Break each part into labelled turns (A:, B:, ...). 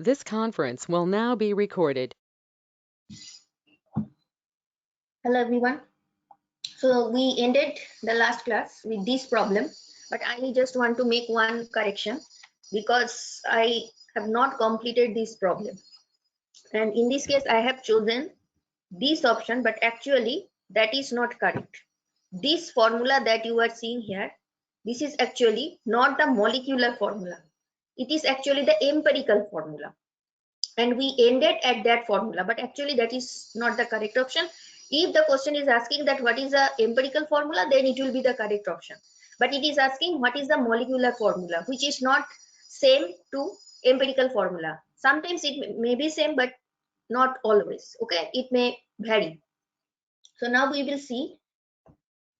A: This conference will now be recorded.
B: Hello everyone. So we ended the last class with this problem, but I just want to make one correction because I have not completed this problem. And in this case, I have chosen this option, but actually that is not correct. This formula that you are seeing here, this is actually not the molecular formula. It is actually the empirical formula. And we ended at that formula, but actually that is not the correct option. If the question is asking that what is the empirical formula, then it will be the correct option, but it is asking what is the molecular formula, which is not same to empirical formula. Sometimes it may be same, but not always. Okay, it may vary. So now we will see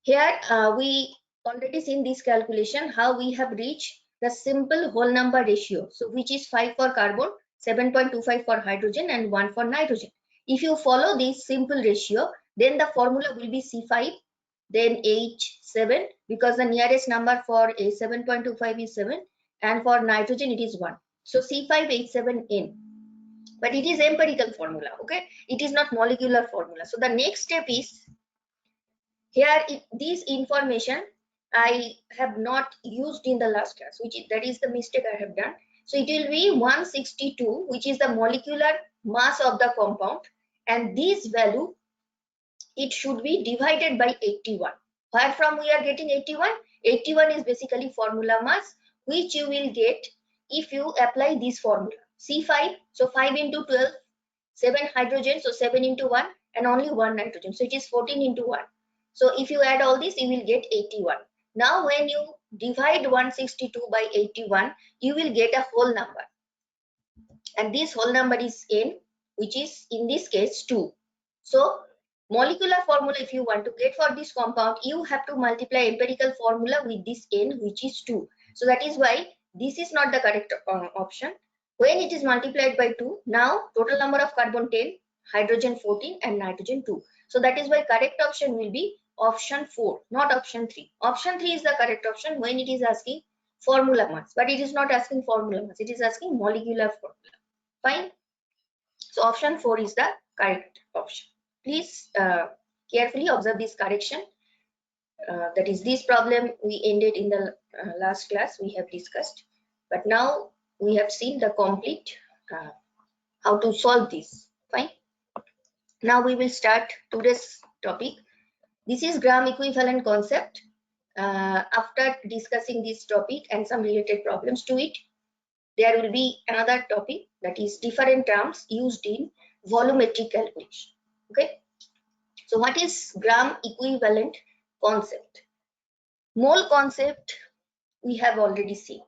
B: here. We already seen this calculation, how we have reached the simple whole number ratio, so which is 5 for carbon, 7.25 for hydrogen, and 1 for nitrogen. If you follow this simple ratio, then the formula will be C5, then H7, because the nearest number for a 7.25 is 7, and for nitrogen it is 1. So C5H7N. But it is empirical formula. Okay, it is not molecular formula. So the next step is here, this information I have not used in the last class, that is the mistake I have done. So it will be 162, which is the molecular mass of the compound, and this value, it should be divided by 81. Where from we are getting 81? 81 is basically formula mass, which you will get if you apply this formula. C5, so 5 into 12, 7 hydrogen, so 7 into 1, and only 1 nitrogen, so it is 14 into 1. So if you add all this, you will get 81. Now when you divide 162 by 81, you will get a whole number, and this whole number is n, which is in this case 2. So molecular formula, if you want to get for this compound, you have to multiply empirical formula with this n, which is 2. So that is why this is not the correct option. When it is multiplied by 2, now total number of carbon 10, hydrogen 14, and nitrogen 2. So that is why correct option will be option 4, not option 3. Option 3 is the correct option when it is asking formula mass, but it is not asking formula mass, it is asking molecular formula. Fine. So option 4 is the correct option. Please carefully observe this correction. That is, this problem we ended in the last class we have discussed, but now we have seen the complete how to solve this. Fine. Now we will start today's topic. This is gram equivalent concept. After discussing this topic and some related problems to it, there will be another topic, that is different terms used in volumetric calculation. Okay. So what is gram equivalent concept? Mole concept we have already seen.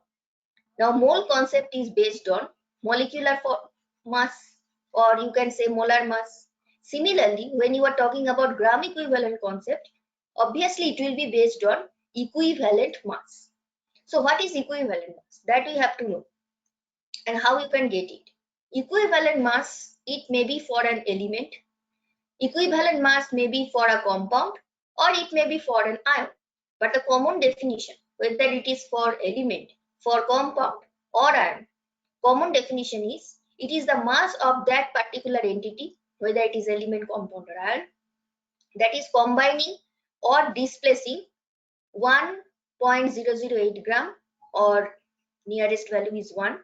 B: Now mole concept is based on molecular mass, or you can say molar mass. Similarly, when you are talking about gram equivalent concept, obviously it will be based on equivalent mass. So what is equivalent mass? That we have to know, and how you can get it. Equivalent mass, it may be for an element. Equivalent mass may be for a compound, or it may be for an ion. But the common definition, whether it is for element, for compound, or ion, common definition is it is the mass of that particular entity, whether it is element, compound, or ion, that is combining or displacing 1.008 gram, or nearest value is 1.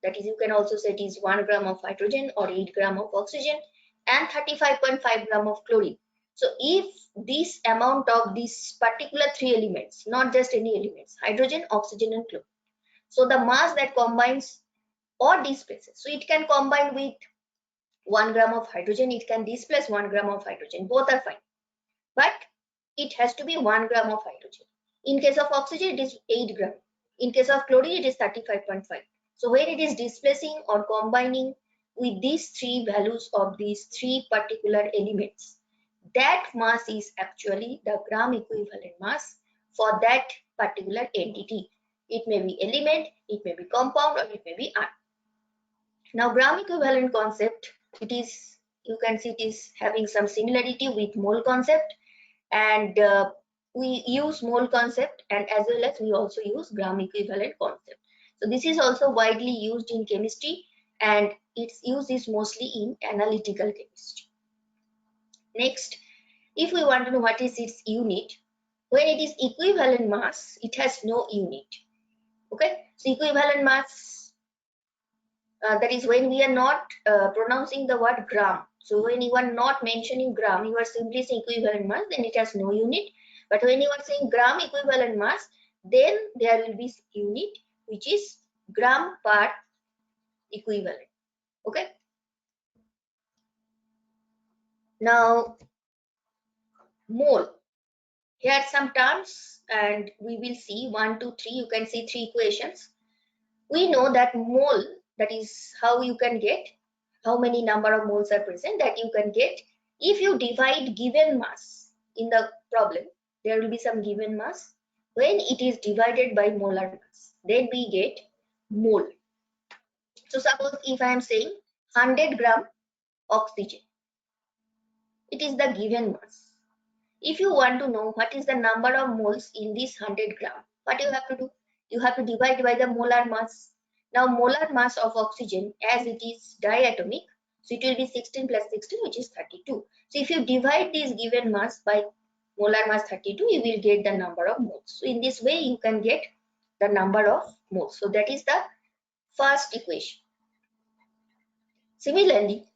B: That is, you can also say it is 1 gram of hydrogen, or 8 gram of oxygen, and 35.5 gram of chlorine. So if this amount of these particular 3 elements, not just any elements, hydrogen, oxygen, and chlorine, so the mass that combines or displaces, so it can combine with 1 gram of hydrogen, it can displace 1 gram of hydrogen, both are fine, but it has to be 1 gram of hydrogen. In case of oxygen, it is 8 gram. In case of chlorine, it is 35.5. So when it is displacing or combining with these 3 values of these 3 particular elements, that mass is actually the gram equivalent mass for that particular entity. It may be element, it may be compound, or it may be ion. Now gram equivalent concept, it is, you can see it is having some similarity with mole concept, and we use mole concept, and as well as we also use gram equivalent concept. So this is also widely used in chemistry, and its use is mostly in analytical chemistry. Next, if we want to know what is its unit, when it is equivalent mass, it has no unit. Okay, so equivalent mass, that is when we are not pronouncing the word gram. So when you are not mentioning gram, you are simply saying equivalent mass, then it has no unit. But when you are saying gram equivalent mass, then there will be unit, which is gram per equivalent. Okay. Now, mole. Here are some terms, and we will see 1, 2, 3. You can see 3 equations. We know that mole, that is how you can get how many number of moles are present, that you can get if you divide given mass in the problem. There will be some given mass. When it is divided by molar mass, then we get mole. So suppose if I am saying 100 gram oxygen, it is the given mass. If you want to know what is the number of moles in this 100 gram, what you have to do? You have to divide by the molar mass. Now, molar mass of oxygen, as it is diatomic, so it will be 16 plus 16, which is 32. So if you divide this given mass by molar mass 32, you will get the number of moles. So in this way, you can get the number of moles. So that is the first equation. Similarly,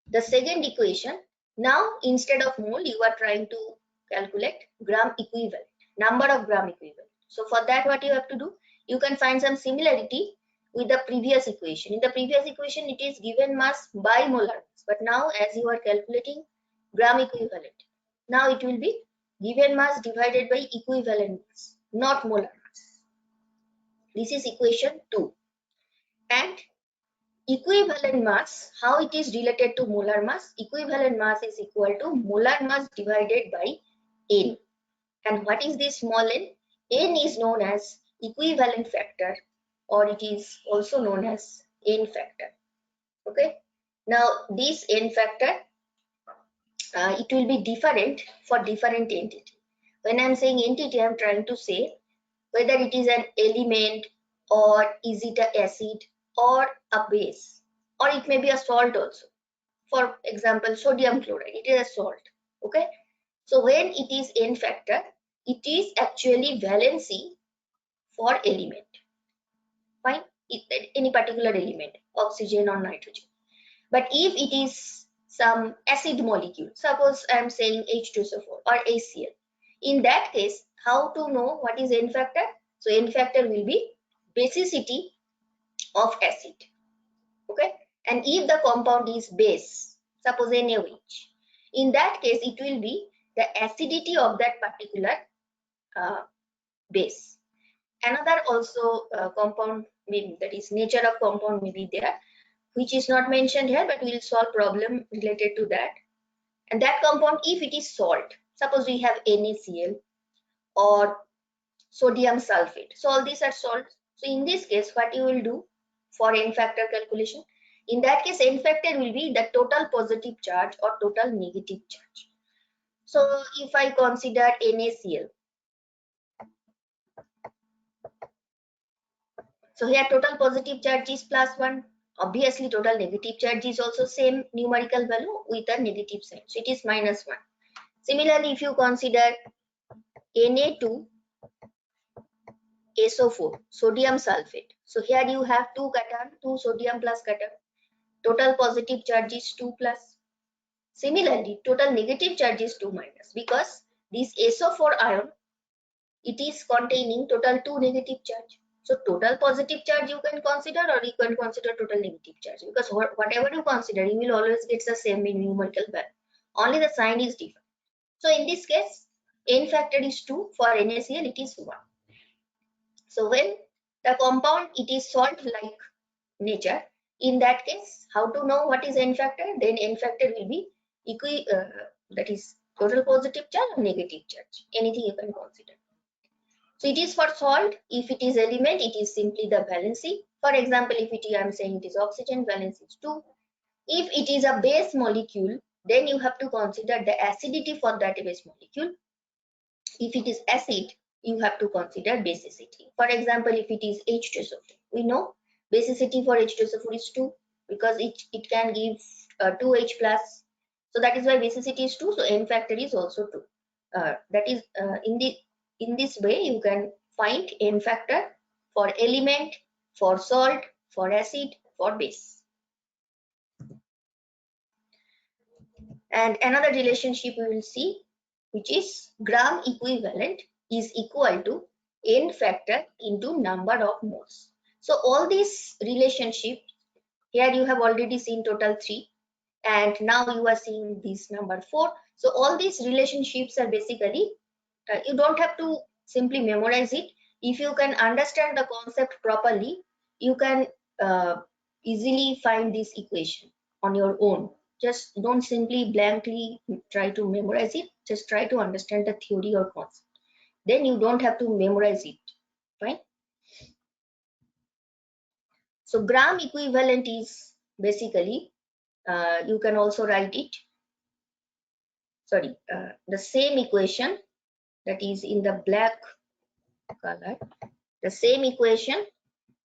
B: the second equation, now instead of mole, you are trying to calculate gram equivalent, number of gram equivalent. So for that, what you have to do, you can find some similarity with the previous equation. In the previous equation, it is given mass by molar mass, but now as you are calculating gram equivalent, now it will be given mass divided by equivalent mass, not molar mass. This is equation 2. And equivalent mass, how it is related to molar mass? Equivalent mass is equal to molar mass divided by N. And what is this small n? N is known as equivalent factor, or it is also known as N factor. Okay. Now this N factor, it will be different for different entity. When I am saying entity, I am trying to say whether it is an element, or is it an acid, or a base, or it may be a salt also. For example, sodium chloride, it is a salt. Okay, so when it is N factor, it is actually valency for element. Fine, any particular element, oxygen or nitrogen. But if it is some acid molecule, suppose I am saying H2SO4 or HCl, in that case, how to know what is N factor? So N factor will be basicity of acid. Okay, and if the compound is base, suppose NaOH, in that case it will be the acidity of that particular base. Another also compound, maybe that is nature of compound may be there, which is not mentioned here, but we will solve problem related to that. And that compound, if it is salt, suppose we have NaCl or sodium sulfate, so all these are salts. So in this case, what you will do for N factor calculation, in that case N factor will be the total positive charge or total negative charge. So if I consider NaCl, so here total positive charge is +1. Obviously total negative charge is also same numerical value with a negative sign, so it is -1. Similarly, if you consider Na2SO4, sodium sulfate, so here you have 2 cation, 2 sodium plus cation, total positive charge is 2 plus. Similarly, total negative charge is 2 minus, because this SO4 ion, it is containing total 2 negative charge. So total positive charge you can consider, or you can consider total negative charge, because whatever you consider, you will always get the same in numerical value. Only the sign is different. So in this case, N factor is 2, for NaCl it is 1. So when the compound, it is salt-like nature, in that case, how to know what is N factor? Then N factor will be that is total positive charge or negative charge, anything you can consider. So it is for salt. If it is element, it is simply the valency. For example, if it is, I am saying it is oxygen, valency is 2. If it is a base molecule, then you have to consider the acidity for that base molecule. If it is acid, you have to consider basicity. For example, if it is H2SO4, we know Basicity for H2SO4 is 2 because it can give 2H plus. So that is why basicity is 2. So n factor is also 2. That is in this way you can find n factor for element, for salt, for acid, for base. And another relationship we will see, which is gram equivalent is equal to n factor into number of moles. So all these relationships, here you have already seen total 3, and now you are seeing this number 4. So all these relationships are basically, you don't have to simply memorize it. If you can understand the concept properly, you can easily find this equation on your own. Just don't simply blankly try to memorize it. Just try to understand the theory or concept. Then you don't have to memorize it, right? So gram equivalent is basically, you can also write it, sorry, the same equation that is in the black color, the same equation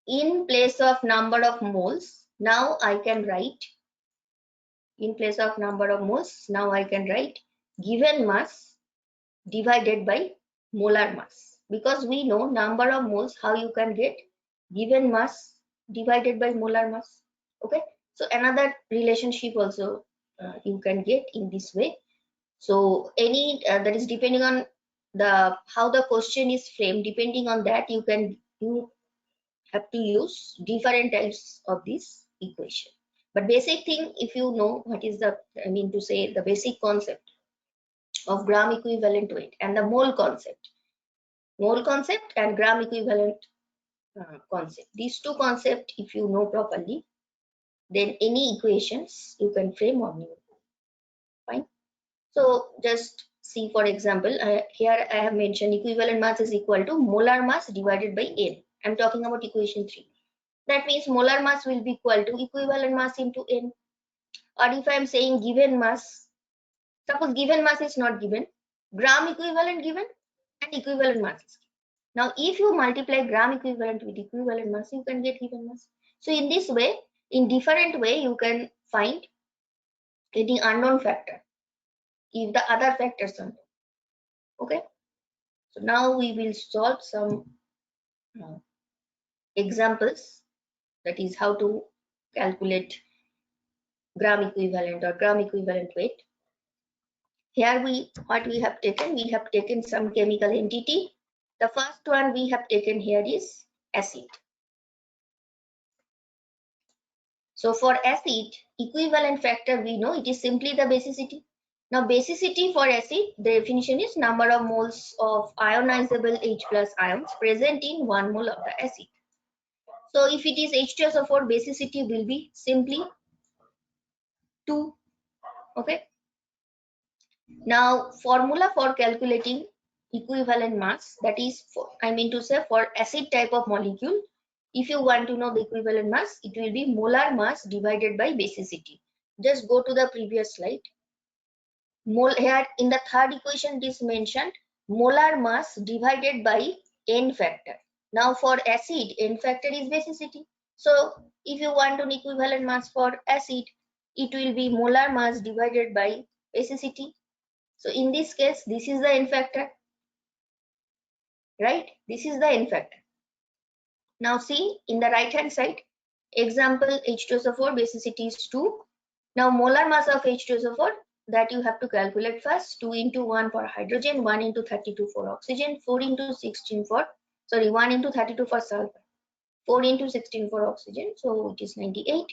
B: in place of number of moles. Now I can write, in place of number of moles, now I can write given mass divided by molar mass, because we know number of moles, how you can get given mass divided by molar mass. Okay, so another relationship also you can get in this way. So any that is depending on the how the question is framed, depending on that you have to use different types of this equation. But basic thing, if you know what is the, I mean to say, the basic concept of gram equivalent weight and the mole concept and gram equivalent concept, these two concepts if you know properly, then any equations you can frame on your own. Fine. So just see, for example, here I have mentioned equivalent mass is equal to molar mass divided by n. I'm talking about equation 3. That means molar mass will be equal to equivalent mass into n. Or if I am saying given mass, suppose given mass is not given, gram equivalent given and equivalent mass is given. Now if you multiply gram equivalent with equivalent mass, you can get given mass. So in this way, in different way, you can find any unknown factor if the other factors are known. Okay, so now we will solve some examples, that is how to calculate gram equivalent or gram equivalent weight. Here what we have taken some chemical entity. The first one we have taken here is acid. So for acid, equivalent factor we know it is simply the basicity. Now basicity for acid, the definition is number of moles of ionizable H plus ions present in 1 mole of the acid. So if it is H2SO4, basicity will be simply 2. Okay. Now formula for calculating equivalent mass, that is for, I mean to say, for acid type of molecule, if you want to know the equivalent mass, it will be molar mass divided by basicity. Just go to the previous slide. Here in the third equation it is mentioned molar mass divided by n factor. Now for acid, n factor is basicity. So if you want an equivalent mass for acid, it will be molar mass divided by basicity. So in this case, this is the n factor, right? This is the n factor. Now see in the right hand side, example H2SO4 basicity is 2. Now molar mass of H2SO4, that you have to calculate first. 2 into 1 for hydrogen, 1 into 32 for oxygen, 4 into 16 for, sorry, 1 into 32 for sulfur, 4 into 16 for oxygen, so it is 98.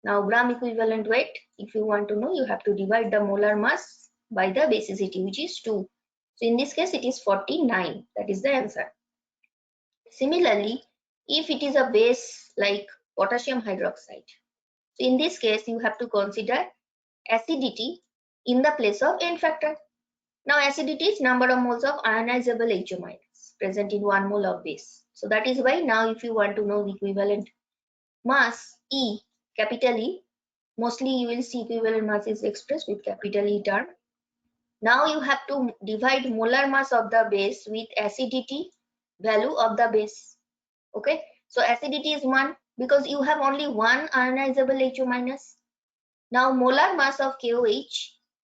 B: Now gram equivalent weight, if you want to know, you have to divide the molar mass by the basicity, which is 2. So in this case it is 49. That is the answer. Similarly, if it is a base like potassium hydroxide, so in this case you have to consider acidity in the place of n factor. Now acidity is number of moles of ionizable HO- present in 1 mole of base. So that is why now if you want to know the equivalent mass, E, capital E, mostly you will see equivalent mass is expressed with capital E term. Now you have to divide molar mass of the base with acidity value of the base. Okay, so acidity is 1, because you have only one ionizable HO minus. Now molar mass of KOH,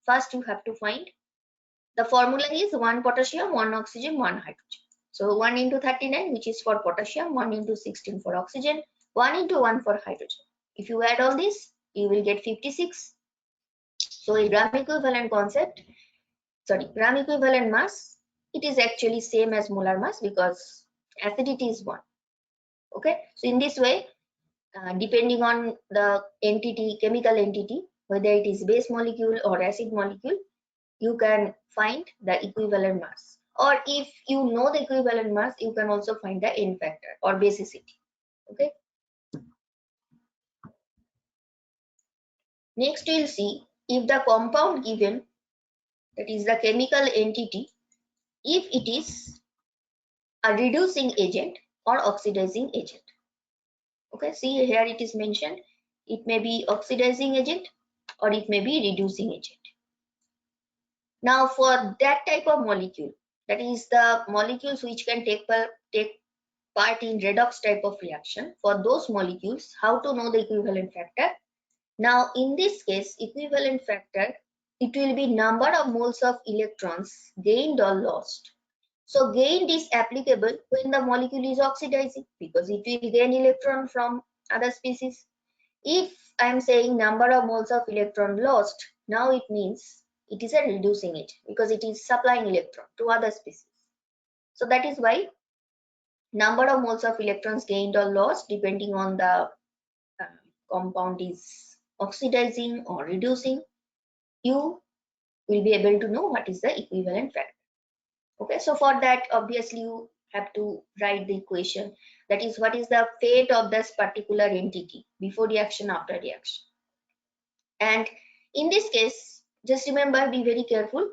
B: first you have to find. The formula is 1 potassium, 1 oxygen, 1 hydrogen. So 1 into 39, which is for potassium, 1 into 16 for oxygen, 1 into 1 for hydrogen. If you add all this, you will get 56. So a gram equivalent gram equivalent mass, it is actually same as molar mass because acidity is 1. Okay, so in this way, depending on the entity, chemical entity, whether it is base molecule or acid molecule, you can find the equivalent mass. Or if you know the equivalent mass, you can also find the N factor or basicity. Okay. Next, we'll see if the compound given, that is the chemical entity, if it is a reducing agent or oxidizing agent. Okay, see here it is mentioned, it may be oxidizing agent or it may be reducing agent. Now for that type of molecule, that is the molecules which can take part in redox type of reaction, for those molecules, how to know the equivalent factor? Now in this case, equivalent factor, it will be number of moles of electrons gained or lost. So gained is applicable when the molecule is oxidizing because it will gain electron from other species. If I am saying number of moles of electron lost, now it means it is a reducing agent because it is supplying electron to other species. So that is why number of moles of electrons gained or lost depending on the compound is oxidizing or reducing, you will be able to know what is the equivalent factor. Okay, so for that, obviously you have to write the equation, that is what is the fate of this particular entity before reaction, after reaction. And in this case, just remember, be very careful,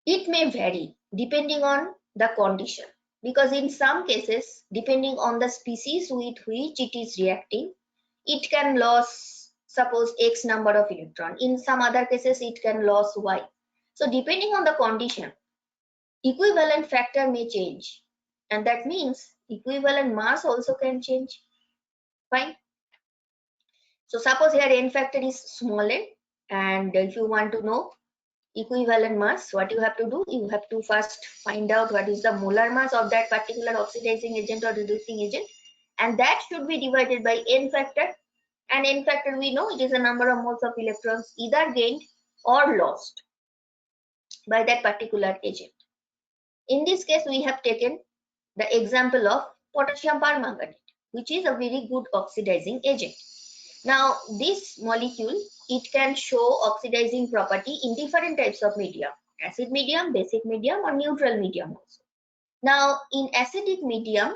B: it may vary depending on the condition, because in some cases, depending on the species with which it is reacting, it can lose, suppose, X number of electron. In some other cases, it can lose Y. So depending on the condition, equivalent factor may change, and that means equivalent mass also can change. Fine. So suppose here N factor is smaller, and if you want to know equivalent mass, what you have to do, you have to first find out what is the molar mass of that particular oxidizing agent or reducing agent, and that should be divided by N factor. And N factor, we know it is the number of moles of electrons either gained or lost by that particular agent. In this case, we have taken the example of potassium permanganate, which is a very good oxidizing agent. Now, this molecule, it can show oxidizing property in different types of medium, acid medium, basic medium, or neutral medium also. Now, in acidic medium,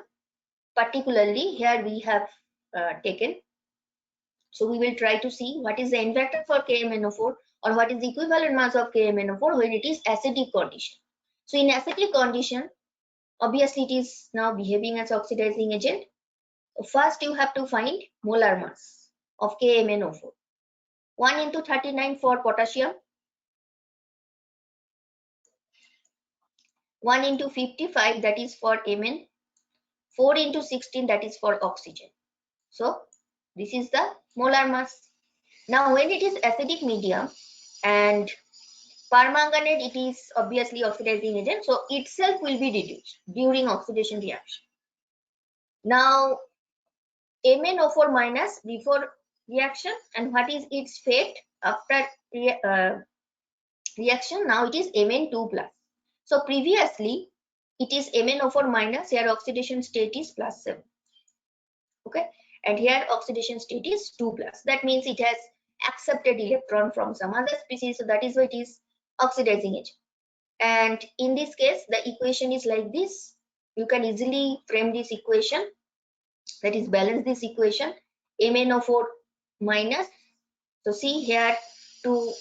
B: particularly here we have taken, so we will try to see what is the N factor for KMnO4 or what is the equivalent mass of KMnO4 when it is acidic condition. So in acidic condition, obviously it is now behaving as oxidizing agent. First you have to find molar mass of KMnO4. 1 into 39 for potassium, 1 into 55 that is for Mn, 4 into 16 that is for oxygen. So this is the molar mass. Now when it is acidic medium and permanganate, it is obviously oxidizing agent, so itself will be reduced during oxidation reaction. Now MnO4 minus before reaction, and what is its fate after reaction? Now it is Mn2 plus. So previously it is MnO4 minus, here oxidation state is +7. Okay, and here oxidation state is 2 plus. That means it has accepted electron from some other species, so that is why it is oxidizing agent. And in this case, the equation is like this. You can easily frame this equation, that is balance this equation, MnO4 minus. So see here, to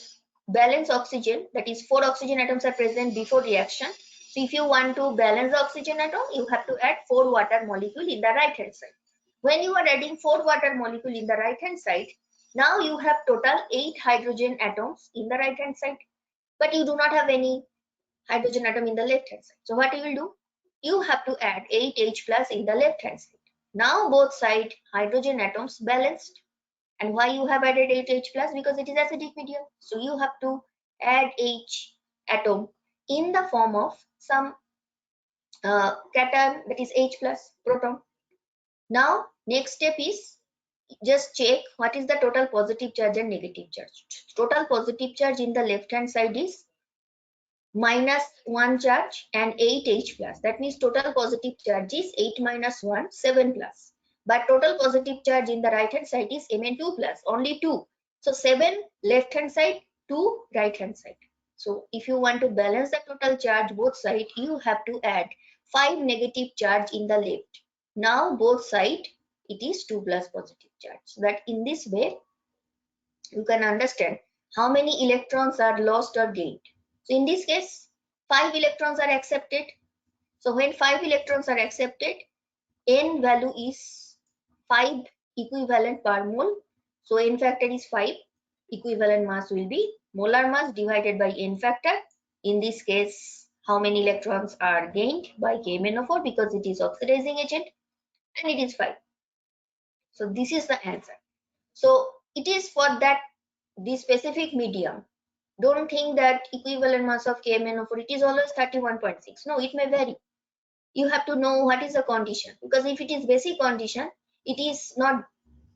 B: balance oxygen, that is 4 oxygen atoms are present before reaction. So if you want to balance the oxygen atom, you have to add 4 water molecule in the right hand side. When you are adding 4 water molecule in the right hand side, now you have total 8 hydrogen atoms in the right hand side, but you do not have any hydrogen atom in the left hand side. So what you will do? You have to add 8H plus in the left hand side. Now both side hydrogen atoms balanced. And why you have added H plus? Because it is acidic medium. So you have to add H atom in the form of some cation, that is H plus proton. Now next step is just check what is the total positive charge and negative charge. Total positive charge in the left hand side is -1 charge and 8H plus. That means total positive charge is 8 minus 1, 7 plus. But total positive charge in the right hand side is Mn2 plus, only 2. So 7 left hand side, 2 right hand side. So if you want to balance the total charge both sides, you have to add 5 negative charge in the left. Now both side it is 2 plus positive charge. So that in this way you can understand how many electrons are lost or gained. So in this case, 5 electrons are accepted. So when 5 electrons are accepted, N value is 5 equivalent per mole. So N factor is 5. Equivalent mass will be molar mass divided by N factor. In this case, how many electrons are gained by KMnO4 because it is oxidizing agent, and it is 5. So this is the answer. So it is for that this specific medium. Don't think that equivalent mass of KMnO4 it is always 31.6. No, it may vary. You have to know what is the condition, because if it is basic condition, it is not,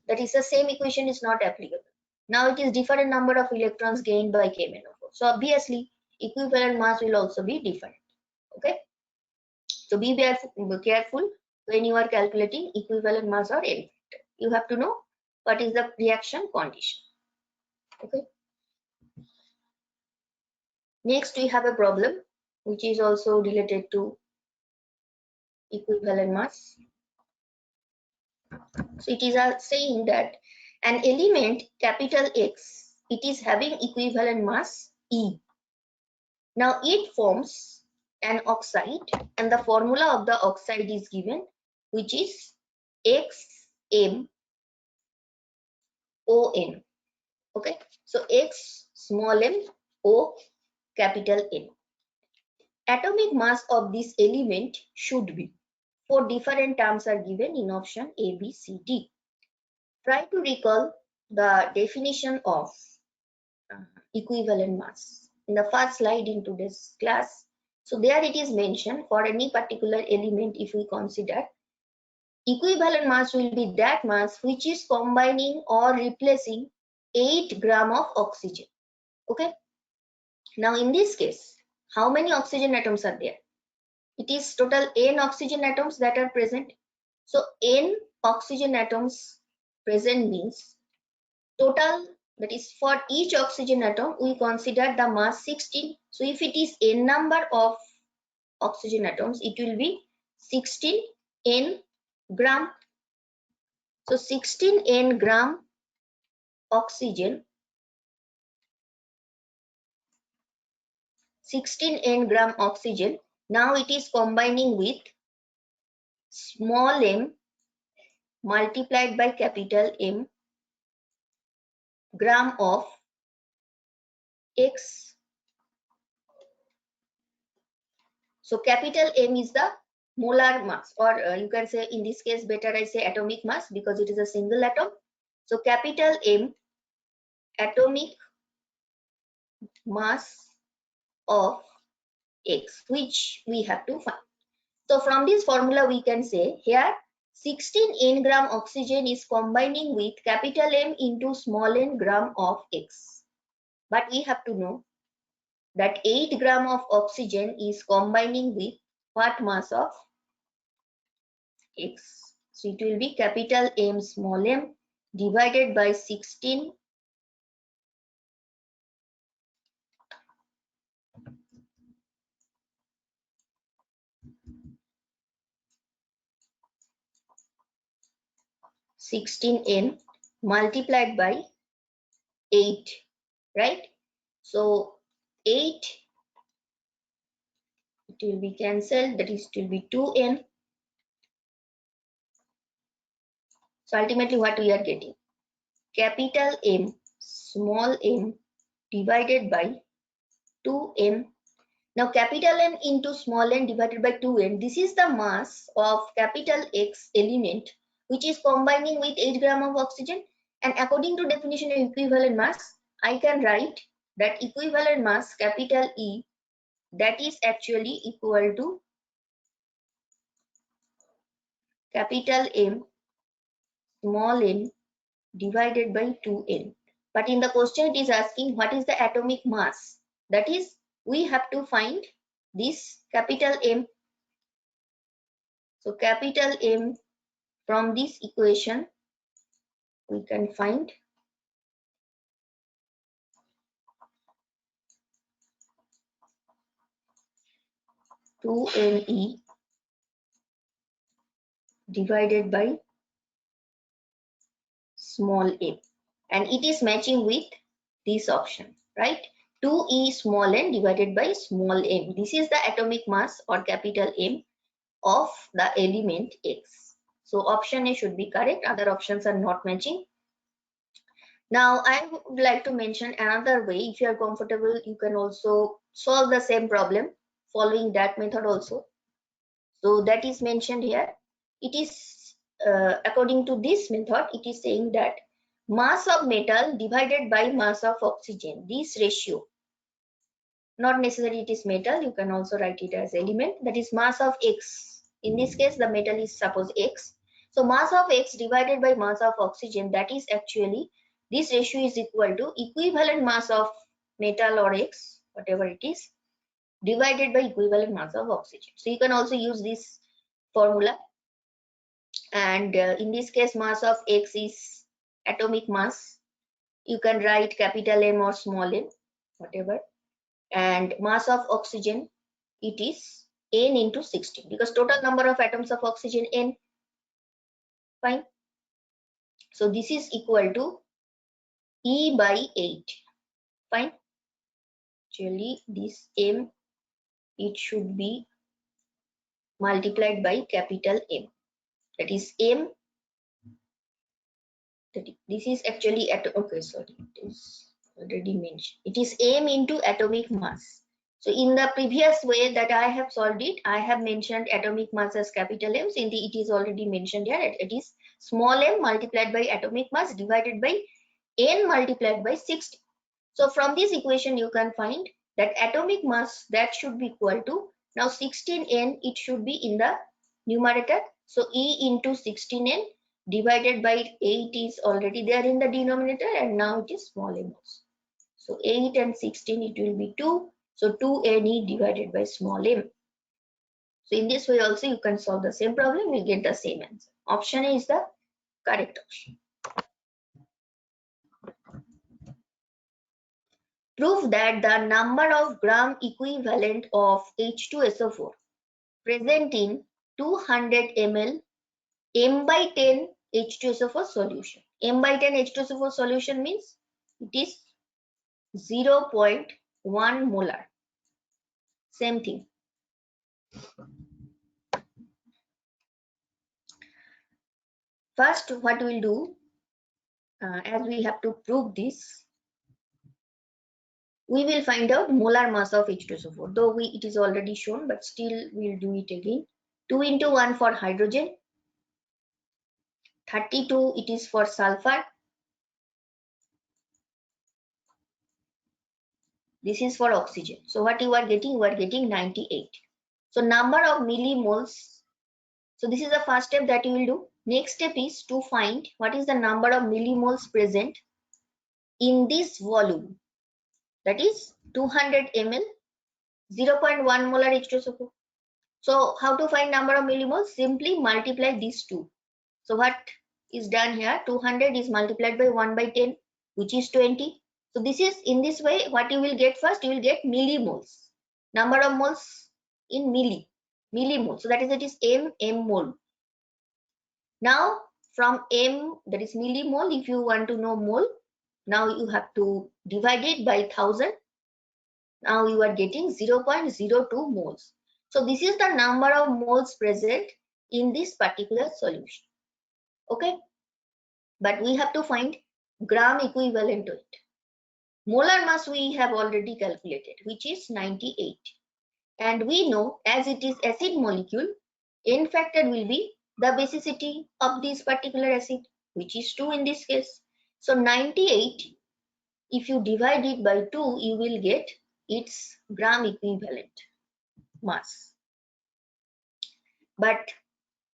B: that is the same equation is not applicable. Now it is different number of electrons gained by KMnO4. So obviously equivalent mass will also be different. Okay. So be careful when you are calculating equivalent mass or N factor. You have to know what is the reaction condition. Okay. Next we have a problem which is also related to equivalent mass. So it is saying that an element capital X, it is having equivalent mass E. Now it forms an oxide, and the formula of the oxide is given, which is XmOn. Okay, so X small m, O capital N. Atomic mass of this element should be, 4 different terms are given in option A, B, C, D. Try to recall the definition of equivalent mass in the first slide in today's class. So there it is mentioned, for any particular element, if we consider, equivalent mass will be that mass which is combining or replacing 8 gram of oxygen. Okay. Now in this case, how many oxygen atoms are there? It is total n oxygen atoms that are present. So n oxygen atoms present means total, that is for each oxygen atom we consider the mass 16. So if it is n number of oxygen atoms, it will be 16 n gram. So 16 n gram oxygen, 16 n gram oxygen. Now it is combining with small m multiplied by capital M gram of X. So capital M is the molar mass, or you can say, in this case better I say atomic mass because it is a single atom. So capital M atomic mass of X, which we have to find. So from this formula we can say here 16 n gram oxygen is combining with capital M into small n gram of X. But we have to know that 8 gram of oxygen is combining with what mass of X. So it will be capital M small m divided by 16 n multiplied by 8, right? So 8, it will be cancelled, that is, it will be 2n. So ultimately what we are getting, capital M small m divided by 2n. Now capital N into small n divided by 2n, this is the mass of capital X element which is combining with 8 gram of oxygen. And according to definition of equivalent mass, I can write that equivalent mass capital E, that is actually equal to capital M small m divided by 2n. But in the question it is asking what is the atomic mass. That is, we have to find this capital M. So capital M, from this equation we can find 2Ne divided by small m, and it is matching with this option, right? 2E small n divided by small m. This is the atomic mass or capital M of the element X. So option A should be correct, other options are not matching. Now I would like to mention another way. If you are comfortable, you can also solve the same problem following that method also. So that is mentioned here. It is according to this method, it is saying that mass of metal divided by mass of oxygen, this ratio, not necessarily it is metal, you can also write it as element, that is mass of X. In this case the metal is suppose X. So mass of X divided by mass of oxygen, that is actually, this ratio is equal to equivalent mass of metal or X, whatever it is, divided by equivalent mass of oxygen. So you can also use this formula, and in this case mass of X is atomic mass. You can write capital M or small m, whatever, and mass of oxygen, it is n into 16, because total number of atoms of oxygen n. Fine. So this is equal to E by 8. Fine. Actually this m, it should be multiplied by capital M, that is m, this is actually at, okay, sorry, it is already mentioned, it is m into atomic mass. So in the previous way that I have solved it, I have mentioned atomic mass as capital M. So it is already mentioned here, it is small m multiplied by atomic mass divided by n multiplied by 60. So from this equation you can find that atomic mass, that should be equal to, now 16n, it should be in the numerator. So E into 16n divided by 8 is already there in the denominator, and now it is small m also. So 8 and 16, it will be 2. So 2Ne divided by small m. So in this way also you can solve the same problem, you get the same answer. Option A is the correct option. Prove that the number of gram equivalent of H2SO4 present in 200 ml m by 10 H2SO4 solution. M by 10 H2SO4 solution means it is 0.1 molar. Same thing. First, what we'll do, as we have to prove this, we will find out molar mass of H2SO4. Though it is already shown, but still we'll do it again. 2 into 1 for hydrogen, 32 it is for sulfur, this is for oxygen. So what you are getting? You are getting 98. So number of millimoles. So this is the first step that you will do. Next step is to find what is the number of millimoles present in this volume. That is 200 ml, 0.1 molar H2SO4. So how to find number of millimoles? Simply multiply these two. So what is done here? 200 is multiplied by 1 by 10, which is 20. So this is, in this way, what you will get first, you will get millimoles. Number of moles in millimole. So that is, it is m mole. Now from m, that is millimole, if you want to know mole, now you have to divide it by 1000. Now you are getting 0.02 moles. So this is the number of moles present in this particular solution. Okay, but we have to find gram equivalent to it. Molar mass we have already calculated, which is 98. And we know, as it is acid molecule, N factor will be the basicity of this particular acid, which is 2 in this case. So 98, if you divide it by 2, you will get its gram equivalent mass. But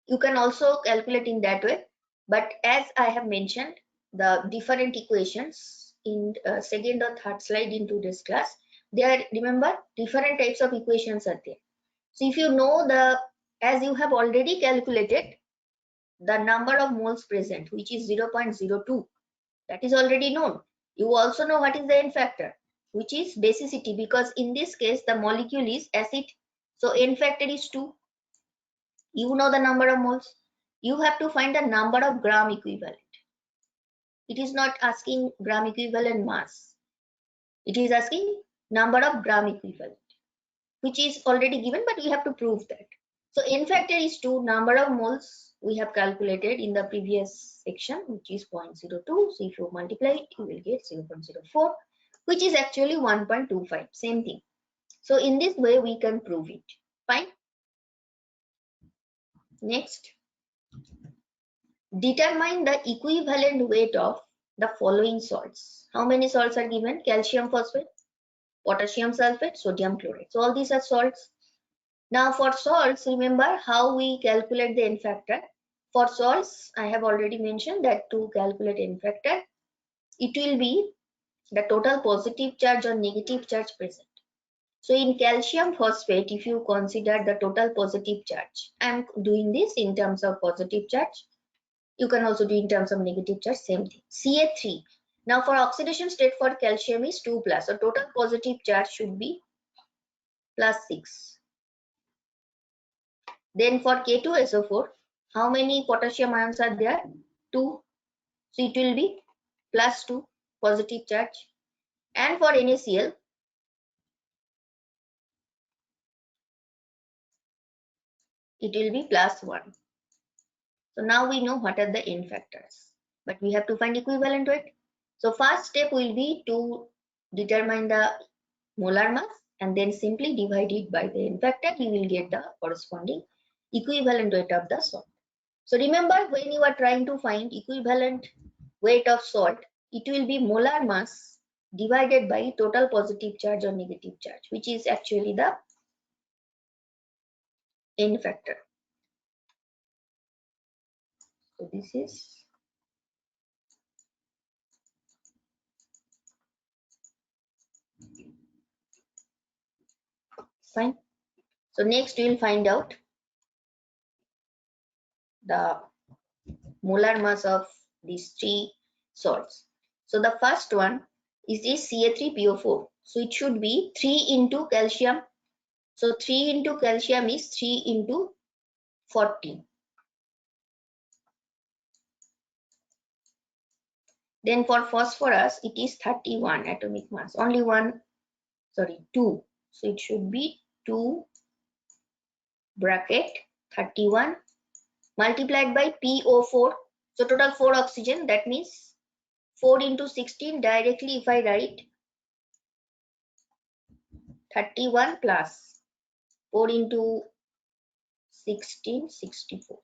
B: you can also calculate in that way. But as I have mentioned, the different equations in second or third slide in today's class, remember, different types of equations are there. So if you know as you have already calculated the number of moles present, which is 0.02, that is already known. You also know what is the N factor, which is basicity, because in this case the molecule is acid, so N factor is 2. You know the number of moles. You have to find the number of gram equivalent. It is not asking gram equivalent mass. It is asking number of gram equivalent, which is already given, but we have to prove that. So N factor is 2, number of moles we have calculated in the previous section, which is 0.02. So if you multiply it, you will get 0.04, which is actually 1.25, same thing. So in this way, we can prove it. Fine. Next, determine the equivalent weight of the following salts. How many salts are given? Calcium phosphate, potassium sulfate, sodium chloride. So all these are salts. Now for salts, remember how we calculate the N factor. For salts, I have already mentioned that to calculate N factor, it will be the total positive charge or negative charge present. So in calcium phosphate, if you consider the total positive charge, I am doing this in terms of positive charge. You can also do in terms of negative charge, same thing. Ca3. Now for oxidation state for calcium is 2+. So total positive charge should be +6. Then for K2SO4, how many potassium ions are there? 2. So it will be +2 positive charge. And for NaCl, it will be +1. So now we know what are the N factors, but we have to find equivalent weight. So first step will be to determine the molar mass and then simply divide it by the N factor. You will get the corresponding equivalent weight of the salt. So remember, when you are trying to find equivalent weight of salt, it will be molar mass divided by total positive charge or negative charge, which is actually the N factor. So this is fine. So next we will find out the molar mass of these three salts. So the first one is this Ca3PO4. So it should be 3 into calcium. So 3 into calcium is 3 into 40. Then for phosphorus, it is 31 atomic mass. Only 2. So it should be 2 bracket 31 multiplied by PO4. So total 4 oxygen, that means 4 into 16. Directly if I write 31 plus 4 into 16, 64.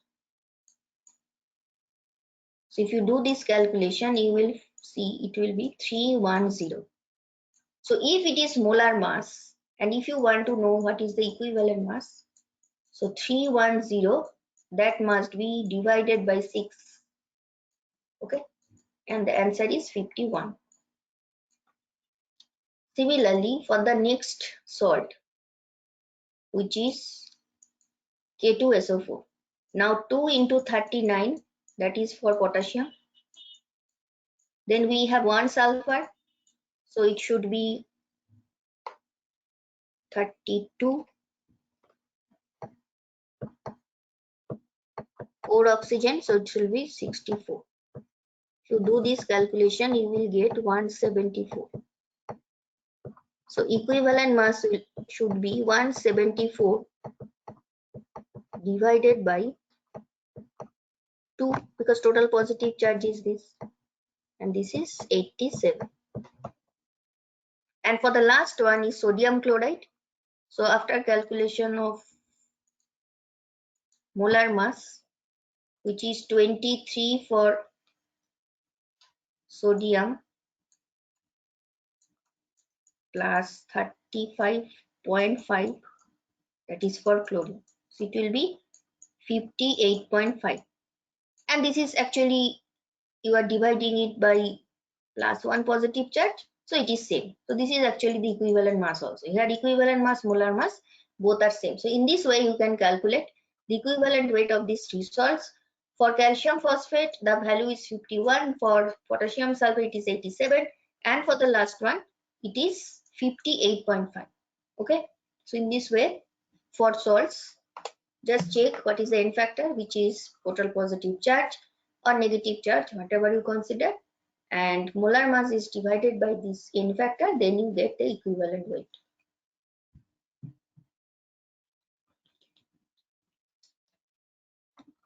B: So if you do this calculation, you will see it will be 310. So if it is molar mass, and if you want to know what is the equivalent mass, so 310, that must be divided by 6. Okay, and the answer is 51. Similarly, for the next salt, which is K2SO4. Now 2 into 39, that is for potassium. Then we have 1 sulfur, so it should be 32. 4 oxygen, so it should be 64. If you do this calculation, you will get 174. So equivalent mass should be 174 divided by 2, because total positive charge is this, and this is 87. And for the last one is sodium chloride. So after calculation of molar mass, which is 23 for sodium plus 35.5, that is for chlorine. So it will be 58.5. And this is actually, you are dividing it by plus one positive charge, so it is same. So this is actually the equivalent mass also. Here equivalent mass, molar mass, both are same. So in this way you can calculate the equivalent weight of these three salts. For calcium phosphate the value is 51, for potassium sulfate it is 87, and for the last one it is 58.5. okay, so in this way for salts just check what is the N factor, which is total positive charge or negative charge, whatever you consider, and molar mass is divided by this N factor, then you get the equivalent weight.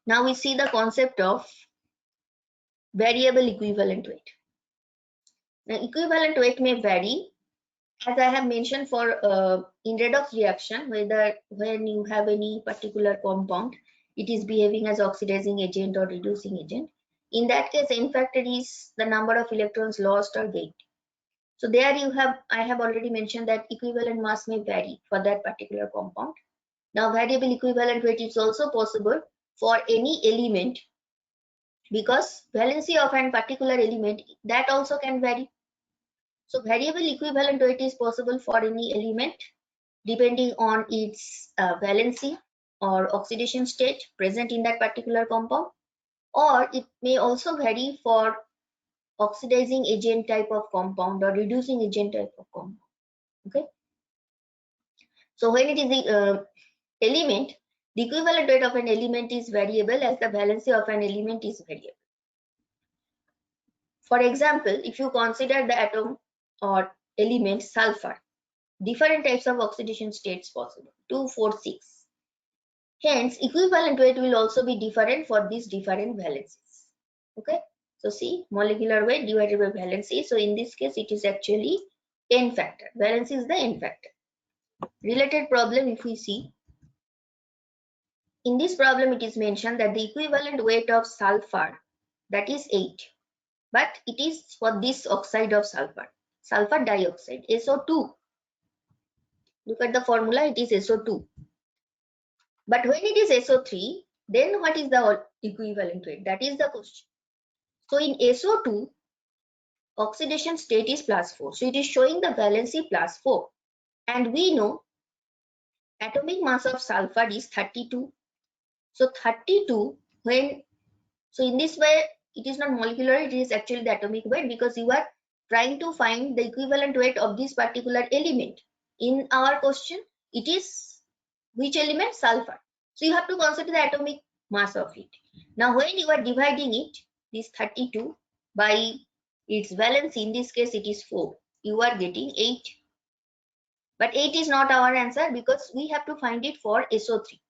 B: Now we see the concept of variable equivalent weight. Now equivalent weight may vary, as I have mentioned, for in redox reaction, whether when you have any particular compound, it is behaving as oxidizing agent or reducing agent. In that case, N factor is the number of electrons lost or gained. So there you have, I have already mentioned that equivalent mass may vary for that particular compound. Now variable equivalent weight is also possible for any element, because valency of a particular element that also can vary. So variable equivalent weight is possible for any element depending on its valency or oxidation state present in that particular compound, or it may also vary for oxidizing agent type of compound or reducing agent type of compound. Okay, so when it is the element, the equivalent weight of an element is variable as the valency of an element is variable. For example, if you consider the atom or element sulfur, different types of oxidation states possible, 2, 4, 6. Hence, equivalent weight will also be different for these different valencies. Okay, so see, molecular weight divided by valency. So in this case, it is actually N factor. Valency is the N factor. Related problem, if we see, in this problem, it is mentioned that the equivalent weight of sulfur, that is 8, but it is for this oxide of sulfur, sulfur dioxide, SO2. Look at the formula, it is SO2. But when it is SO3, then what is the equivalent weight? That is the question. So in SO2, oxidation state is +4. So it is showing the valency +4. And we know atomic mass of sulfur is 32. So 32, when, so in this way, it is not molecular, it is actually the atomic weight, because you are trying to find the equivalent weight of this particular element. In our question, it is which element? Sulfur. So you have to consider the atomic mass of it. Now when you are dividing it, this 32 by its valence, in this case it is 4, you are getting 8. But 8 is not our answer, because we have to find it for SO3.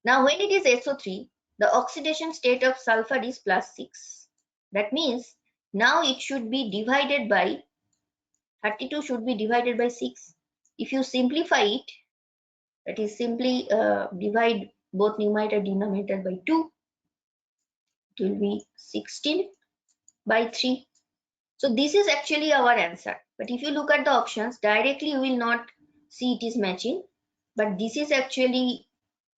B: Now when it is SO3, the oxidation state of sulfur is +6. That means now it should be divided by 32, should be divided by 6. If you simplify it, that is simply divide both numerator and denominator by 2, it will be 16 by 3. So this is actually our answer. But if you look at the options, directly you will not see it is matching. But this is actually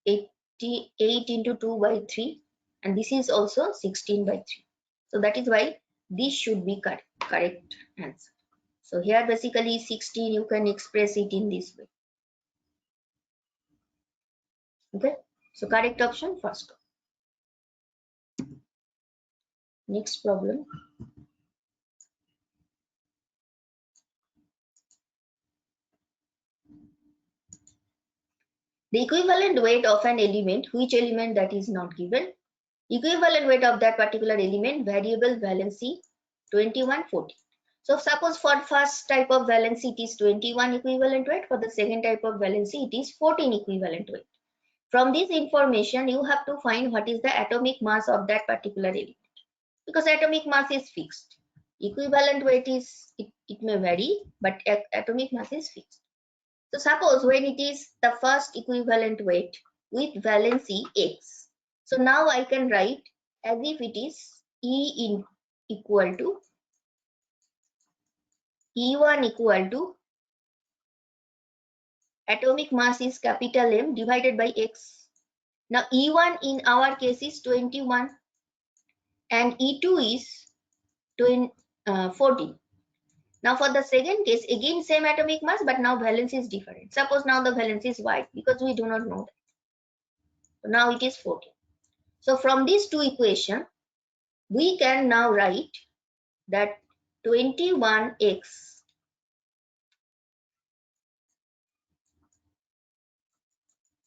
B: 88 into 2 by 3, and this is also 16 by 3. So that is why this should be correct answer. So here basically 16, you can express it in this way. Okay, so correct option first. Next problem. The equivalent weight of an element, which element that is not given. Equivalent weight of that particular element, variable valency 21, 14. So suppose for first type of valency it is 21 equivalent weight, for the second type of valency it is 14 equivalent weight. From this information you have to find what is the atomic mass of that particular element, because atomic mass is fixed. Equivalent weight is, it may vary, but atomic mass is fixed. So suppose when it is the first equivalent weight with valency x, so now I can write as if it is equal to E1 equal to atomic mass is capital M divided by X. Now E1 in our case is 21 and E2 is 14. Now for the second case, again same atomic mass, but now valence is different. Suppose now the valence is Y, because we do not know that. So now it is 14. So from these two equations, we can now write that 21x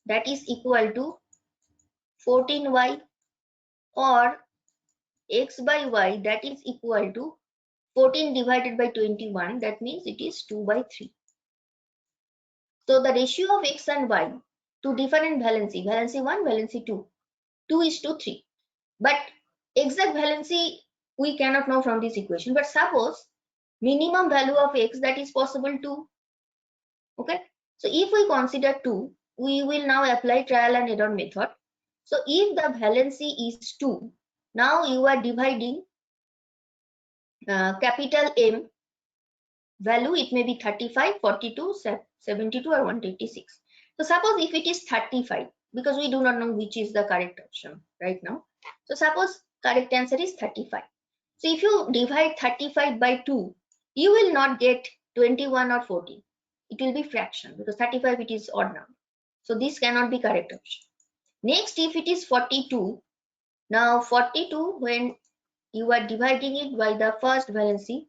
B: that is equal to 14y, or x by y that is equal to 14 divided by 21, that means it is 2 by 3. So the ratio of x and y to different valency, valency 1, valency 2, 2 is to 3. But exact valency we cannot know from this equation. But suppose minimum value of x, that is possible 2. Okay. So if we consider 2, we will now apply trial and error method. So if the valency is 2, now you are dividing capital M value, it may be 35, 42, 72 or 186. So suppose if it is 35, because we do not know which is the correct option right now. So suppose correct answer is 35. So if you divide 35 by 2, you will not get 21 or 14. It will be fraction, because 35 it is odd number. So this cannot be correct option. Next, if it is 42, now 42, when you are dividing it by the first valency,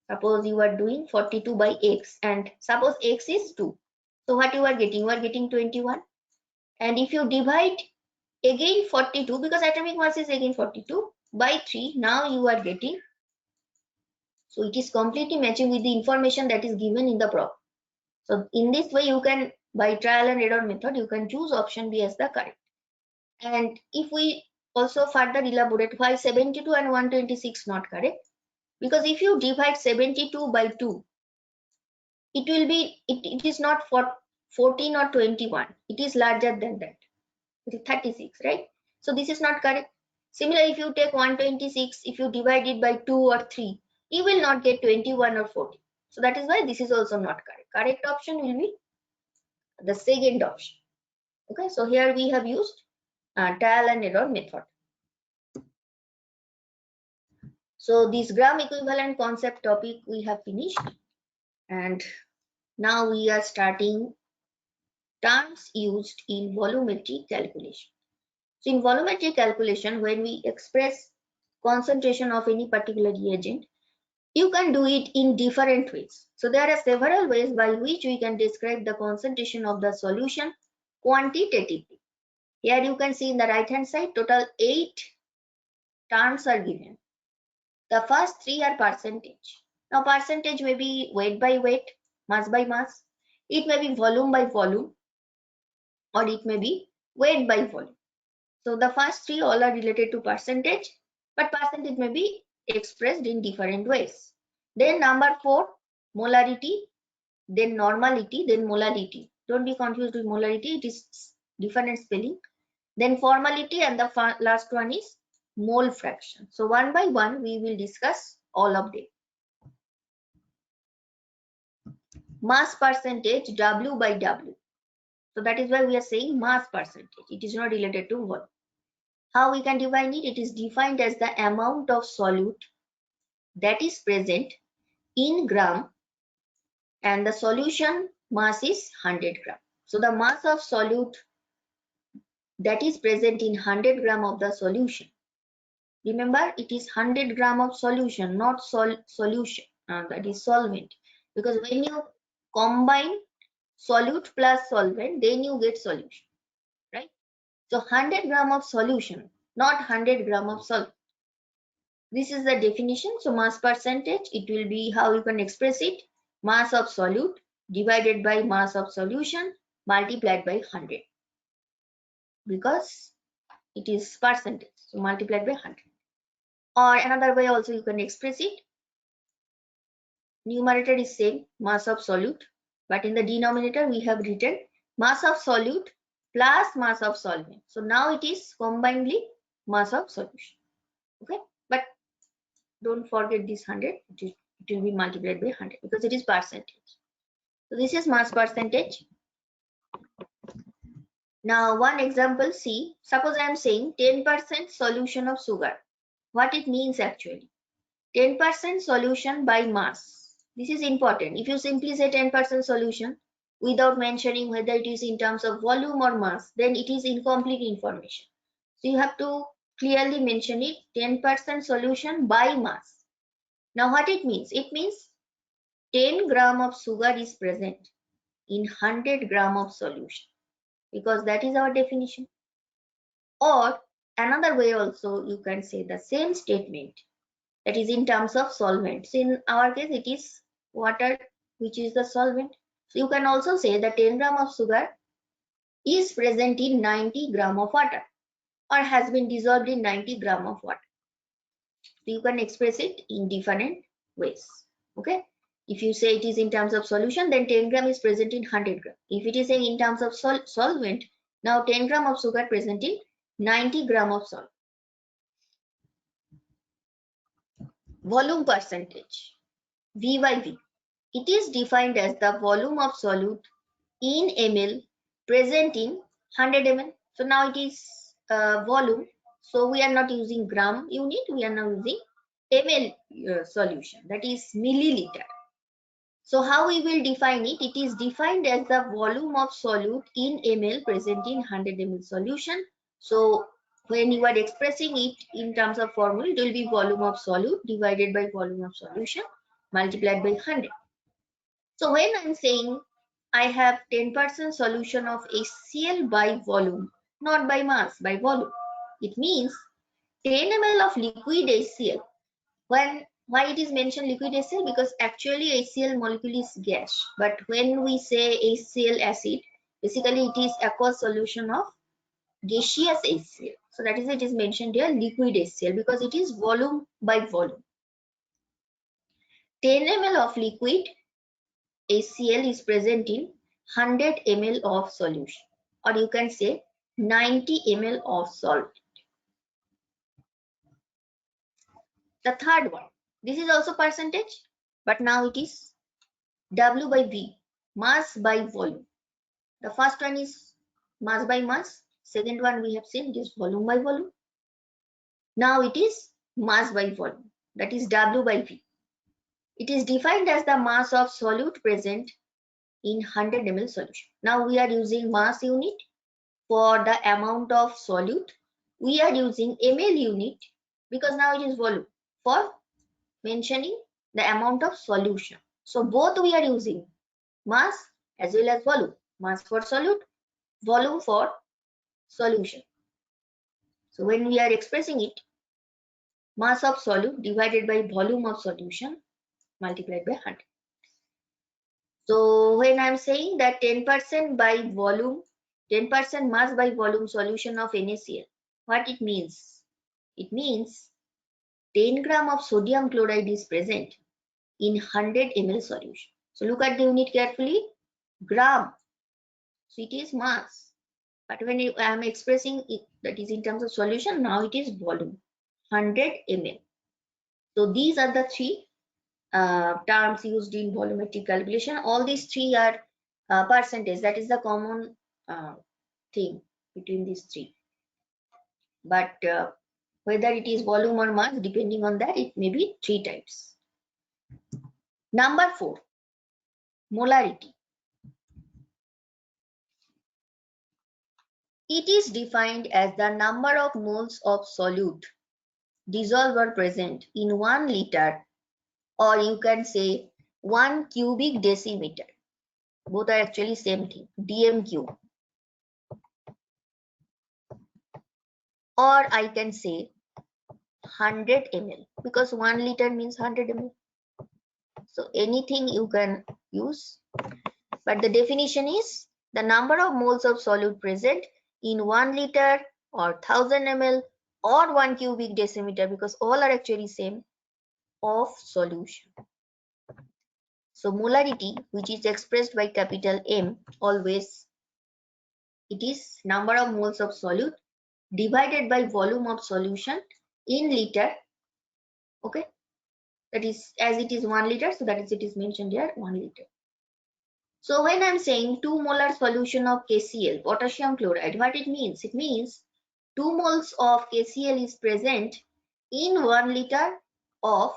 B: suppose you are doing 42 by x, and suppose x is 2. So what you are getting? You are getting 21. And if you divide again 42, because atomic mass is again 42, by 3, now you are getting. So it is completely matching with the information that is given in the problem. So in this way, you can, by trial and error method, you can choose option B as the correct. And if we also further elaborate why 72 and 126 not correct, because if you divide 72 by 2, it will be, it is not for 14 or 21, it is larger than that, it is 36, right? So this is not correct. Similarly, if you take 126, if you divide it by 2 or 3, you will not get 21 or 40. So that is why this is also not correct. Correct option will be the second option. Okay, so here we have used trial and error method. So this gram equivalent concept topic we have finished, and now we are starting terms used in volumetric calculation. So in volumetric calculation, when we express concentration of any particular reagent, you can do it in different ways. So there are several ways by which we can describe the concentration of the solution quantitatively. Here you can see in the right hand side, total 8 terms are given. The first 3 are percentage. Now percentage may be weight by weight, mass by mass. It may be volume by volume, or it may be weight by volume. So the first 3 all are related to percentage, but percentage may be expressed in different ways. Then number 4, molarity, then normality, then molality. Don't be confused with molarity, it is different spelling. Then formality, and the last one is mole fraction. So one by one we will discuss all of them. Mass percentage, W by W. So that is why we are saying mass percentage. It is not related to volume. How we can define it? It is defined as the amount of solute that is present in gram, and the solution mass is 100 gram. So the mass of solute that is present in 100 gram of the solution. Remember, it is 100 gram of solution, not solution, that is solvent. Because when you combine solute plus solvent, then you get solution, right? So 100 gram of solution, not 100 gram of solvent. This is the definition. So mass percentage, it will be how you can express it: mass of solute divided by mass of solution multiplied by 100, because it is percentage, so multiplied by 100. Or another way also you can express it: numerator is same, mass of solute, but in the denominator we have written mass of solute plus mass of solvent. So now it is combinedly mass of solution. Okay, but don't forget this 100. It will be multiplied by 100 because it is percentage. So this is mass percentage. Now one example, see, suppose I am saying 10% solution of sugar. What it means actually? 10% solution by mass. This is important. If you simply say 10% solution without mentioning whether it is in terms of volume or mass, then it is incomplete information. So you have to clearly mention it, 10% solution by mass. Now what it means? It means 10 gram of sugar is present in 100 gram of solution, because that is our definition. Or another way also you can say the same statement, that is in terms of solvents. In our case it is water which is the solvent. So you can also say that 10 gram of sugar is present in 90 gram of water or has been dissolved in 90 gram of water. So you can express it in different ways. Okay, if you say it is in terms of solution, then 10 gram is present in 100 gram. If it is saying in terms of solvent, now 10 gram of sugar present in 90 gram of solvent. Volume percentage, V by V. It is defined as the volume of solute in ml present in 100 ml. So now it is volume. So we are not using gram unit, we are now using ml solution, that is milliliter. So how we will define it? It is defined as the volume of solute in ml present in 100 ml solution. So when you are expressing it in terms of formula, it will be volume of solute divided by volume of solution multiplied by 100. So when I'm saying I have 10% solution of HCl by volume, not by mass, by volume, it means 10 ml of liquid HCl. Why it is mentioned liquid HCl? Because actually HCl molecule is gas, but when we say HCl acid, basically it is aqueous solution of gaseous HCl. So that is it is mentioned here liquid HCl because it is volume by volume. 10 ml of liquid HCl is present in 100 ml of solution, or you can say 90 ml of salt. The third one, this is also percentage, but now it is W by V, mass by volume. The first one is mass by mass, second one we have seen it is volume by volume. Now it is mass by volume, that is W by V. It is defined as the mass of solute present in 100 ml solution. Now we are using mass unit. For the amount of solute, we are using ml unit because now it is volume for mentioning the amount of solution. So both we are using mass as well as volume. Mass for solute, volume for solution. So when we are expressing it, mass of solute divided by volume of solution multiplied by 100. So when I am saying that 10% by volume, 10% mass by volume solution of NaCl, what it means? It means 10 gram of sodium chloride is present in 100 ml solution. So look at the unit carefully, gram. So it is mass. But when I am expressing it, that is in terms of solution, now it is volume, 100 ml. So these are the three terms used in volumetric calculation. All these three are percentage. That is the common thing between these three. But whether it is volume or mass, depending on that, it may be three types. Number 4, molarity. It is defined as the number of moles of solute dissolved or present in 1 liter, or you can say 1 cubic decimeter. Both are actually same thing, dm3. Or I can say 100 ml because 1 liter means 100 ml. So anything you can use, but the definition is the number of moles of solute present in 1 liter or 1000 ml or 1 cubic decimeter, because all are actually same, of solution. So molarity, which is expressed by capital M, always it is number of moles of solute divided by volume of solution in liter. Okay, that is, as it is 1 liter, so that is, it is mentioned here 1 liter. So when I'm saying 2 molar solution of KCl, potassium chloride, what it means? It means 2 moles of KCl is present in 1 liter of,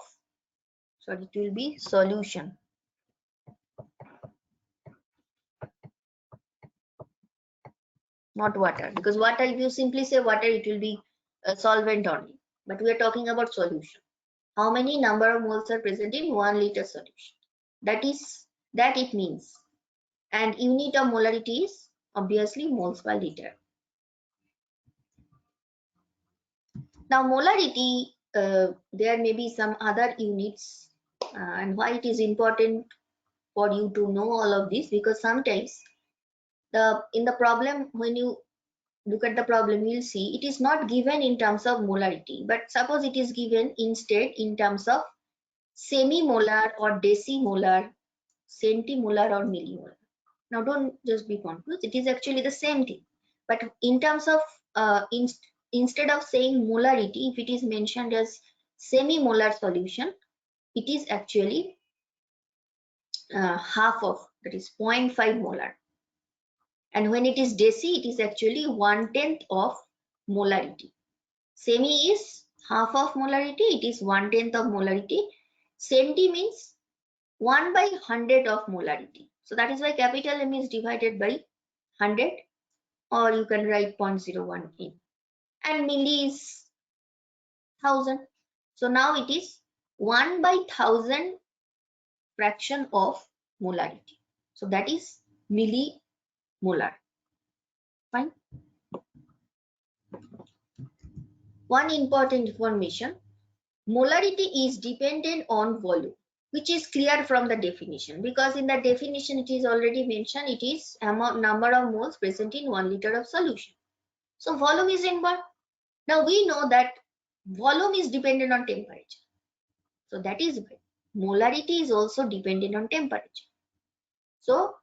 B: sorry, it will be solution. Not water, because water, if you simply say water, it will be a solvent only. But we are talking about solution. How many number of moles are present in 1 liter solution? That it means. And unit of molarity is obviously moles per liter. Now molarity, there may be some other units, and why it is important for you to know all of this, because sometimes in the problem, when you look at the problem, you'll see it is not given in terms of molarity, but suppose it is given instead in terms of semi-molar or decimolar, centimolar or millimolar. Now don't just be confused, it is actually the same thing, but in terms of instead of saying molarity, if it is mentioned as semi-molar solution, it is actually half of, that is 0.5 molar, and when it is deci, it is actually 1/10 of molarity. Semi is half of molarity, it is 1/10 of molarity. Centi means 1 by 100 of molarity. So that is why capital M is divided by 100, or you can write 0.01 in. And milli is 1000. So now it is 1 by 1000 fraction of molarity. So that is millimolar. Fine. One important information, molarity is dependent on volume, which is clear from the definition, because in the definition it is already mentioned, it is number of moles present in 1 liter of solution. So volume is involved. Now we know that volume is dependent on temperature. So that is why molarity is also dependent on temperature. So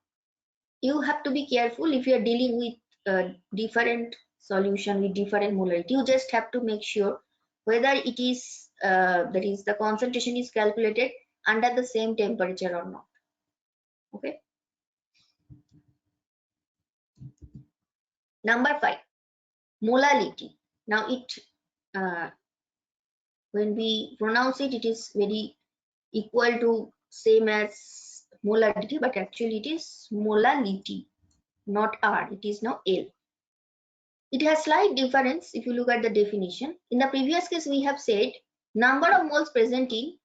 B: you have to be careful if you are dealing with different solution with different molarity. You just have to make sure whether it is that is, the concentration is calculated under the same temperature or not. Okay. Number 5, molality. Now it when we pronounce it, it is very equal to same as molarity, but actually it is molality, not R, it is now L. It has slight difference if you look at the definition. In the previous case, we have said number of moles present in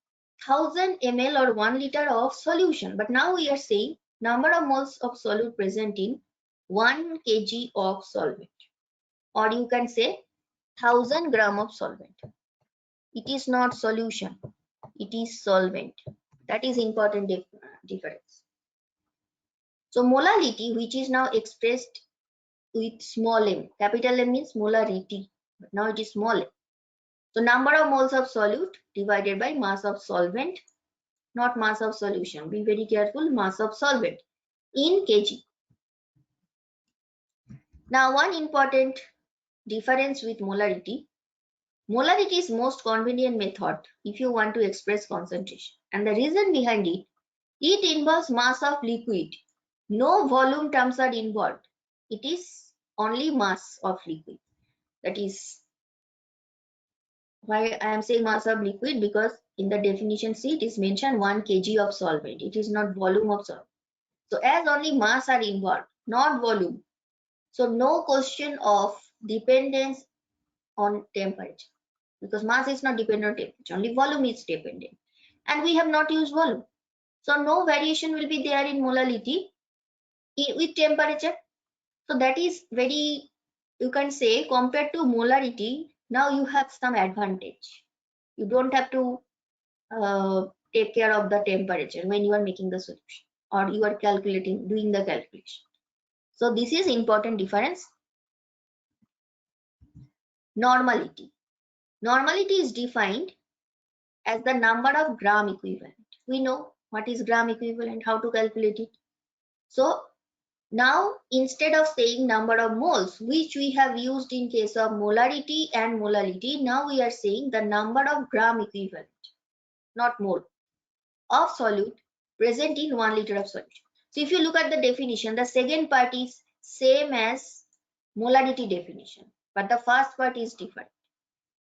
B: 1000 ml or 1 liter of solution, but now we are saying number of moles of solute present in 1 kg of solvent, or you can say 1000 gram of solvent. It is not solution, it is solvent. That is important difference. So molality, which is now expressed with small m, capital M means molarity, but now it is small m. So number of moles of solute divided by mass of solvent, not mass of solution. Be very careful, mass of solvent in kg. Now one important difference with molarity. Molarity is most convenient method if you want to express concentration. And the reason behind it, it involves mass of liquid. No volume terms are involved. It is only mass of liquid. That is why I am saying mass of liquid, because in the definition C it is mentioned 1 kg of solvent. It is not volume of solvent. So as only mass are involved, not volume. So no question of dependence on temperature, because mass is not dependent on temperature, only volume is dependent. And we have not used volume. So no variation will be there in molality with temperature. So that is very, you can say, compared to molarity, now you have some advantage. You don't have to take care of the temperature when you are making the solution, or you are calculating, doing the calculation. So this is important difference. Normality. Normality is defined as the number of gram equivalent. We know what is gram equivalent, how to calculate it. So Now, instead of saying number of moles, which we have used in case of molarity and molality, now we are saying the number of gram equivalent, not mole, of solute present in 1 liter of solution. So if you look at the definition, the second part is same as molarity definition, but the first part is different.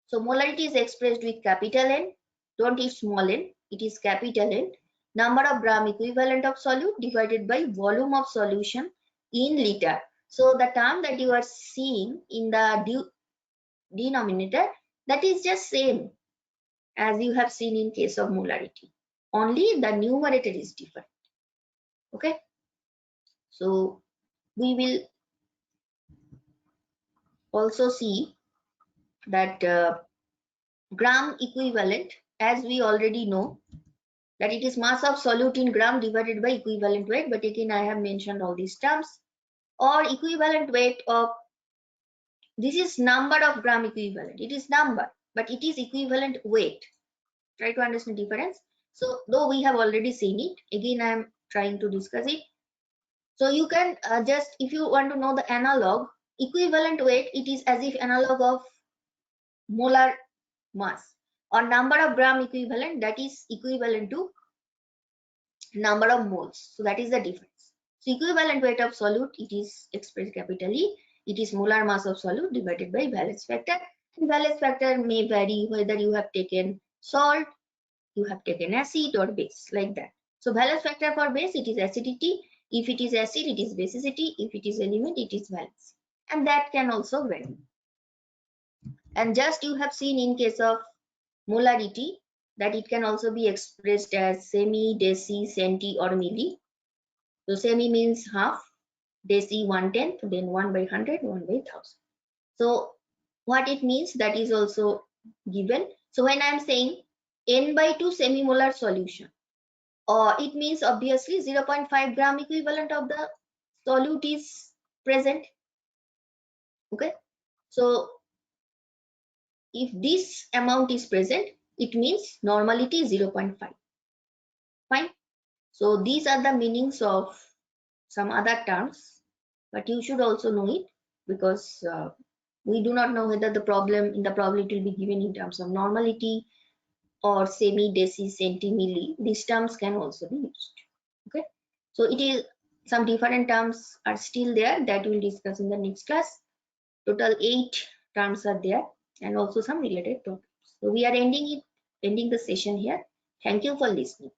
B: So molarity is expressed with capital N, don't use small n, it is capital N, number of gram equivalent of solute divided by volume of solution in liter. So the term that you are seeing in the denominator, that is just same as you have seen in case of molarity. Only the numerator is different. Okay. So we will also see that gram equivalent, as we already know, that it is mass of solute in gram divided by equivalent weight, but again I have mentioned all these terms, or equivalent weight of, this is number of gram equivalent, it is number, but it is equivalent weight. Try to understand the difference. So though we have already seen it, again I am trying to discuss it. So you can just, if you want to know the analog, equivalent weight, it is as if analog of molar mass, or number of gram equivalent, that is equivalent to number of moles. So that is the difference. So equivalent weight of solute, it is expressed capitally. It is molar mass of solute divided by valence factor. And valence factor may vary whether you have taken salt, you have taken acid or base, like that. So valence factor for base, it is acidity. If it is acid, it is basicity. If it is element, it is valence. And that can also vary. And just you have seen in case of molarity, that it can also be expressed as semi, deci, centi or milli. So semi means half, deci 1/10, then 1 by 100, 1 by 1000. So what it means, that is also given. So when I am saying n by 2 semimolar solution, it means obviously 0.5 gram equivalent of the solute is present. Okay. So if this amount is present, it means normality is 0.5. Fine. So these are the meanings of some other terms, but you should also know it, because we do not know whether the problem in the probability will be given in terms of normality or semi, deci, centi, milli. These terms can also be used. Okay. So it is, some different terms are still there that we will discuss in the next class. Total 8 terms are there, and also some related topics. So we are ending the session here. Thank you for listening.